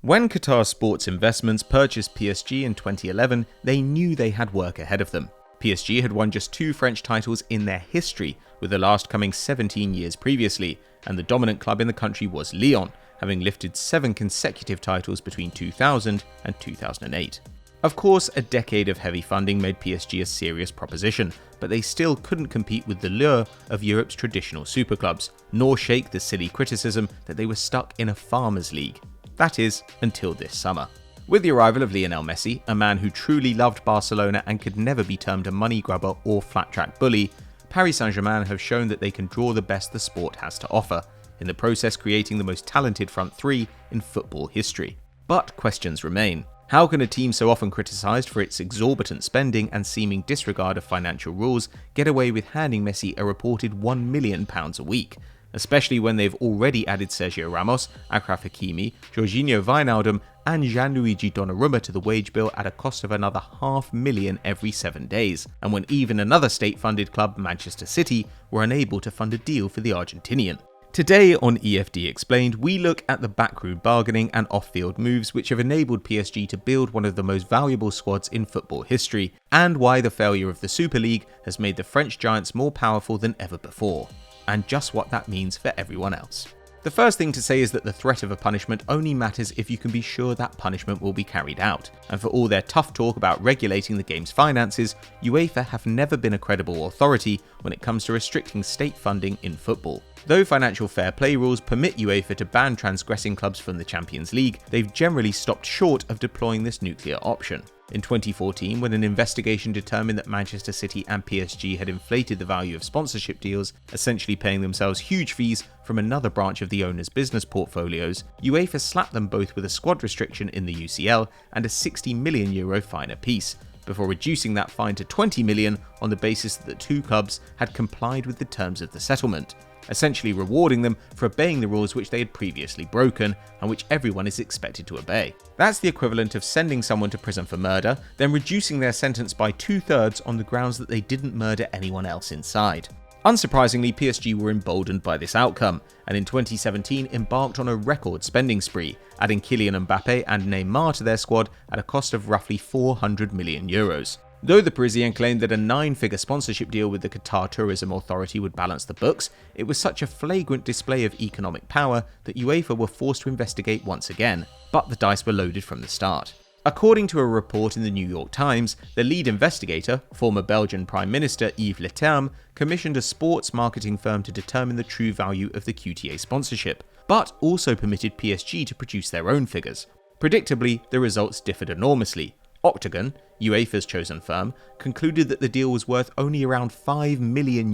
When Qatar Sports Investments purchased PSG in 2011, they knew they had work ahead of them. PSG had won just 2 French titles in their history, with the last coming 17 years previously, and the dominant club in the country was Lyon, having lifted 7 consecutive titles between 2000 and 2008. Of course, a decade of heavy funding made PSG a serious proposition, but they still couldn't compete with the lure of Europe's traditional superclubs, nor shake the silly criticism that they were stuck in a farmers' league. That is, until this summer. With the arrival of Lionel Messi, a man who truly loved Barcelona and could never be termed a money grubber or flat-track bully, Paris Saint-Germain have shown that they can draw the best the sport has to offer, in the process creating the most talented front three in football history. But questions remain. How can a team so often criticised for its exorbitant spending and seeming disregard of financial rules get away with handing Messi a reported £1 million a week? Especially when they've already added Sergio Ramos, Achraf Hakimi, Georginio Wijnaldum and Gianluigi Donnarumma to the wage bill at a cost of another $500,000 every 7 days, and when even another state-funded club, Manchester City, were unable to fund a deal for the Argentinian. Today on EFD Explained, we look at the backroom bargaining and off-field moves which have enabled PSG to build one of the most valuable squads in football history, and why the failure of the Super League has made the French giants more powerful than ever before, and just what that means for everyone else. The first thing to say is that the threat of a punishment only matters if you can be sure that punishment will be carried out, and for all their tough talk about regulating the game's finances, UEFA have never been a credible authority when it comes to restricting state funding in football. Though financial fair play rules permit UEFA to ban transgressing clubs from the Champions League, they've generally stopped short of deploying this nuclear option. In 2014, when an investigation determined that Manchester City and PSG had inflated the value of sponsorship deals, essentially paying themselves huge fees from another branch of the owner's business portfolios, UEFA slapped them both with a squad restriction in the UCL and a €60 million fine apiece, before reducing that fine to $20 million on the basis that the two clubs had complied with the terms of the settlement, essentially rewarding them for obeying the rules which they had previously broken and which everyone is expected to obey. That's the equivalent of sending someone to prison for murder, then reducing their sentence by 2/3 on the grounds that they didn't murder anyone else inside. Unsurprisingly, PSG were emboldened by this outcome, and in 2017 embarked on a record spending spree, adding Kylian Mbappe and Neymar to their squad at a cost of roughly €400 million. Though the Parisian claimed that a 9-figure sponsorship deal with the Qatar Tourism Authority would balance the books, it was such a flagrant display of economic power that UEFA were forced to investigate once again, but the dice were loaded from the start. According to a report in the New York Times, the lead investigator, former Belgian Prime Minister Yves Le Terme, commissioned a sports marketing firm to determine the true value of the QTA sponsorship, but also permitted PSG to produce their own figures. Predictably, the results differed enormously. Octagon, UEFA's chosen firm, concluded that the deal was worth only around €5 million,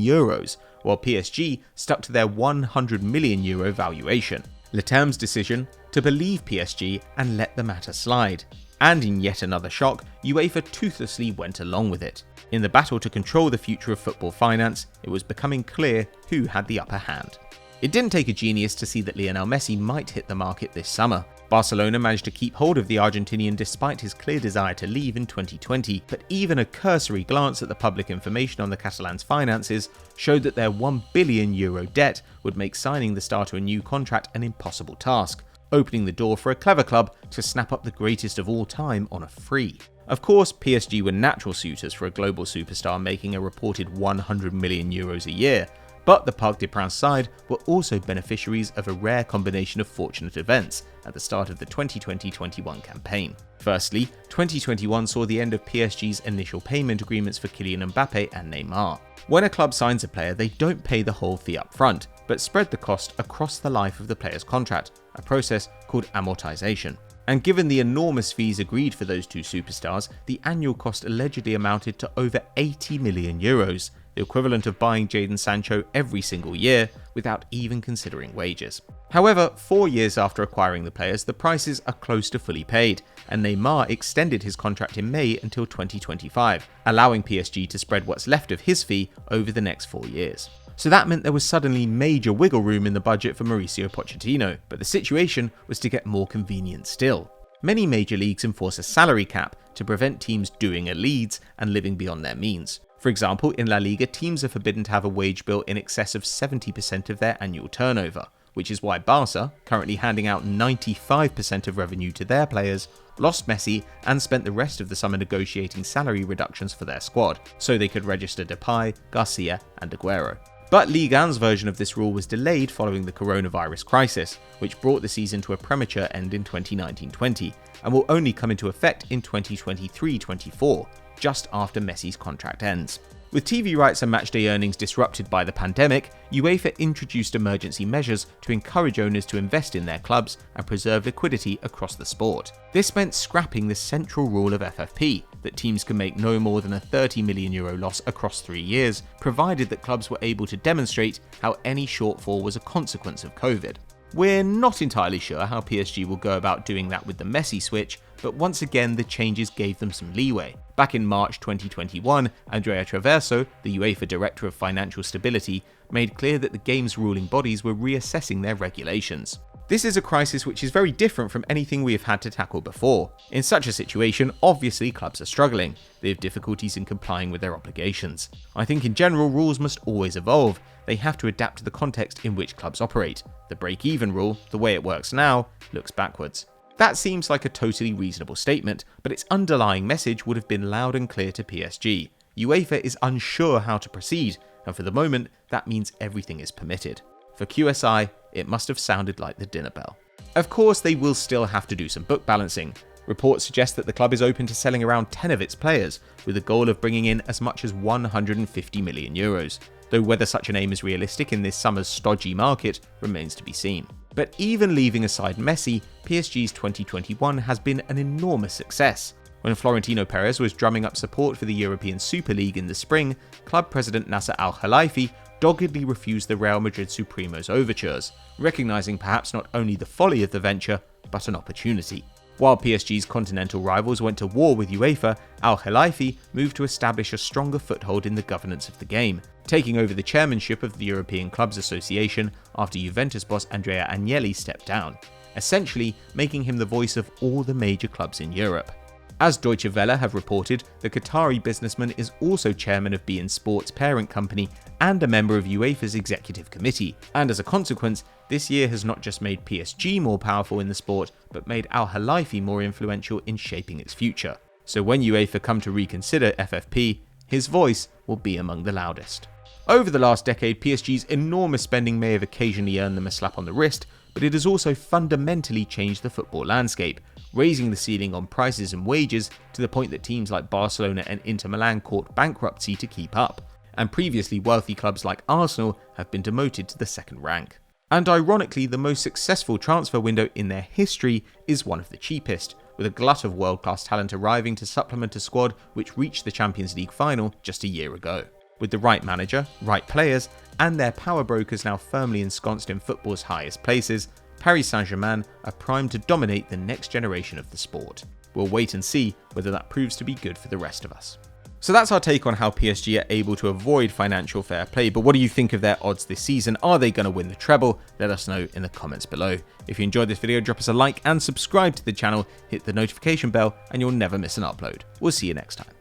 while PSG stuck to their €100 million valuation. Le Terme's decision to believe PSG and let the matter slide. And in yet another shock, UEFA toothlessly went along with it. In the battle to control the future of football finance, it was becoming clear who had the upper hand. It didn't take a genius to see that Lionel Messi might hit the market this summer. Barcelona managed to keep hold of the Argentinian despite his clear desire to leave in 2020, but even a cursory glance at the public information on the Catalans' finances showed that their €1 billion debt would make signing the star to a new contract an impossible task, opening the door for a clever club to snap up the greatest of all time on a free. Of course, PSG were natural suitors for a global superstar making a reported €100 million a year, but the Parc des Princes side were also beneficiaries of a rare combination of fortunate events at the start of the 2020-21 campaign. Firstly, 2021 saw the end of PSG's initial payment agreements for Kylian Mbappe and Neymar. When a club signs a player, they don't pay the whole fee up front, but spread the cost across the life of the player's contract, a process called amortization. And given the enormous fees agreed for those two superstars, the annual cost allegedly amounted to over €80 million, the equivalent of buying Jadon Sancho every single year without even considering wages. However, 4 years after acquiring the players, the prices are close to fully paid, and Neymar extended his contract in May until 2025, allowing PSG to spread what's left of his fee over the next 4 years. So that meant there was suddenly major wiggle room in the budget for Mauricio Pochettino, but the situation was to get more convenient still. Many major leagues enforce a salary cap to prevent teams doing a Leeds and living beyond their means. For example, in La Liga, teams are forbidden to have a wage bill in excess of 70% of their annual turnover, which is why Barca, currently handing out 95% of revenue to their players, lost Messi and spent the rest of the summer negotiating salary reductions for their squad, so they could register Depay, Garcia and Aguero. But Ligue 1's version of this rule was delayed following the coronavirus crisis, which brought the season to a premature end in 2019-20, and will only come into effect in 2023-24, just after Messi's contract ends. With TV rights and matchday earnings disrupted by the pandemic, UEFA introduced emergency measures to encourage owners to invest in their clubs and preserve liquidity across the sport. This meant scrapping the central rule of FFP, that teams can make no more than a €30 million loss across 3 years, provided that clubs were able to demonstrate how any shortfall was a consequence of COVID. We're not entirely sure how PSG will go about doing that with the Messi switch, but once again the changes gave them some leeway. Back in March 2021, Andrea Traverso, the UEFA Director of Financial Stability, made clear that the game's ruling bodies were reassessing their regulations. This is a crisis which is very different from anything we have had to tackle before. In such a situation, obviously clubs are struggling. They have difficulties in complying with their obligations. I think in general rules must always evolve. They have to adapt to the context in which clubs operate. The break-even rule, the way it works now, looks backwards. That seems like a totally reasonable statement, but its underlying message would have been loud and clear to PSG. UEFA is unsure how to proceed, and for the moment, that means everything is permitted. For QSI, it must have sounded like the dinner bell. Of course, they will still have to do some book balancing. Reports suggest that the club is open to selling around 10 of its players, with a goal of bringing in as much as €150 million, though whether such an aim is realistic in this summer's stodgy market remains to be seen. But even leaving aside Messi, PSG's 2021 has been an enormous success. When Florentino Perez was drumming up support for the European Super League in the spring, club president Nasser Al-Khelaifi doggedly refused the Real Madrid Supremos' overtures, recognising perhaps not only the folly of the venture, but an opportunity. While PSG's continental rivals went to war with UEFA, Al-Khelaifi moved to establish a stronger foothold in the governance of the game, taking over the chairmanship of the European Clubs Association after Juventus boss Andrea Agnelli stepped down, essentially making him the voice of all the major clubs in Europe. As Deutsche Welle have reported, the Qatari businessman is also chairman of beIN Sport's parent company and a member of UEFA's executive committee, and as a consequence, this year has not just made PSG more powerful in the sport, but made Al-Khelaifi more influential in shaping its future. So when UEFA come to reconsider FFP, his voice will be among the loudest. Over the last decade, PSG's enormous spending may have occasionally earned them a slap on the wrist, but it has also fundamentally changed the football landscape, raising the ceiling on prices and wages to the point that teams like Barcelona and Inter Milan court bankruptcy to keep up, and previously wealthy clubs like Arsenal have been demoted to the second rank. And ironically, the most successful transfer window in their history is one of the cheapest, with a glut of world-class talent arriving to supplement a squad which reached the Champions League final just a year ago. With the right manager, right players, and their power brokers now firmly ensconced in football's highest places, Paris Saint-Germain are primed to dominate the next generation of the sport. We'll wait and see whether that proves to be good for the rest of us. So that's our take on how PSG are able to avoid financial fair play, but what do you think of their odds this season? Are they going to win the treble? Let us know in the comments below. If you enjoyed this video, drop us a like and subscribe to the channel, hit the notification bell, and you'll never miss an upload. We'll see you next time.